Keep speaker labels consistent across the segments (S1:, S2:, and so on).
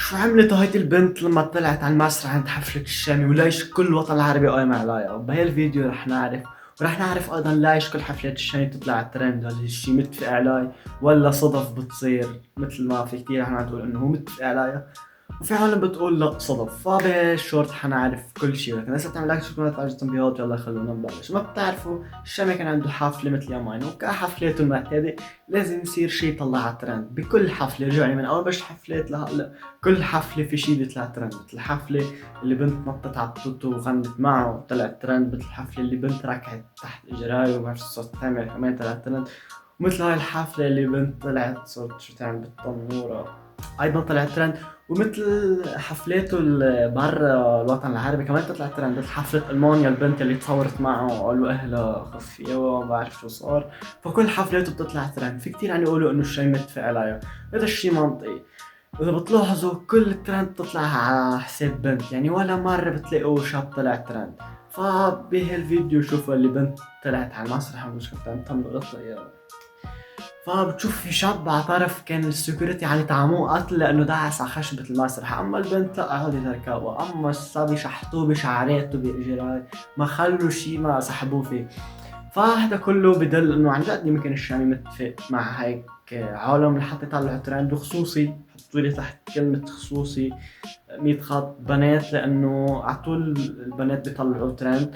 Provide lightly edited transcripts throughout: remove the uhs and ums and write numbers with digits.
S1: شو عملت هاي البنت لما طلعت على المسرح عند حفلة الشامي وليش كل الوطن العربي قايم عليها؟ بهاي الفيديو رح نعرف، ورح نعرف ايضا ليش كل حفلات الشامي تطلع ترند. هل هالشي متفق عليه ولا صدف بتصير؟ مثل ما في كتير عم تقول انه هو متفق عليها، وفي عالم بتقول لا صدف. فبهالشورت حنعرف كل شيء، ولكن هسه بتعمل لايك شو على التنبيهات. يلا خلونا نبلش. ما بتعرفوا الشامي كان عنده حفلة مثل يومين، وكحفلاته المعتادة لازم يصير شيء يطلع على ترند. بكل حفلة رجعني من اول بلش حفلات لهلا، كل حفلة في شيء بيطلع ترند. مثل الحفلة اللي بنت نطت على التوتو وغنت معه وطلعت ترند، مثل الحفلة اللي بنت ركعت تحت اجراي وما بعرف شو صارت تعمل كمان طلعت ترند، ومثل هاي الحفلة اللي بنت طلعت صارت شو تعمل بالتنورة ايضا طلعت ترند. ومثل حفلاته برا الوطن العربي كمان تطلع ترند، مثل حفلة المانيا البنت اللي تصورت معه وقالوا اهلا خفية وما بعرف شو صار. فكل حفلاته بتطلع ترند. في كتير عم يقولوا انه الشي متفق عليها، هذا الشي منطقي. اذا بتلاحظوا كل الترند تطلع على حساب بنت، يعني ولا مرة بتلاقوا شاب طلع ترند. فبهالفيديو شوفوا اللي بنت طلعت على المسرح ومش كنت عم تعمل غلطة اياها. فبتشوف في شاب اعترف كان السكيورتي يعني طعموه قتل لانه دعس على خشبة المسرح، اما البنت لا قعدوا يتركبوا، اما الصبي شحطوه بشعراته باجراي، ما خلوا شي ما سحبوه فيه. فهذا كله بدل انه عن جد يمكن الشامي متفق مع هيك عالم لحتى يطلعوا ترند. وخصوصي حطوا لي تحت كلمة خصوصي 100 خط بنات، لانه على طول البنات بيطلعوا ترند.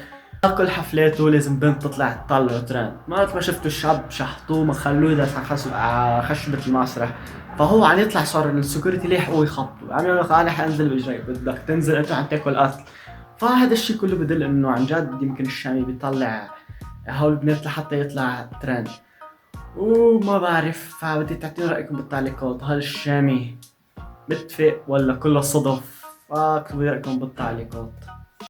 S1: كل حفلاته لازم بنت تطلع تطلع ترند. ما شفتوا الشاب شحطوه ما خلوه يدرس على خشبة المسرح، فهو عم يطلع صار السكيورتي ليحقوا يخبطوا، عم يقول لك انا حانزل باجريك بدك تنزل انت عم تاكل قتل. فهذا الشيء كله بدل انه عن جد يمكن الشامي بيطلع هول البنات لحتى يطلع ترند. وما بعرف، فبدي تعطيني رايكم بالتعليقات، هل الشامي متفق ولا كله صدف؟ فاكتبوا رايكم بالتعليقات.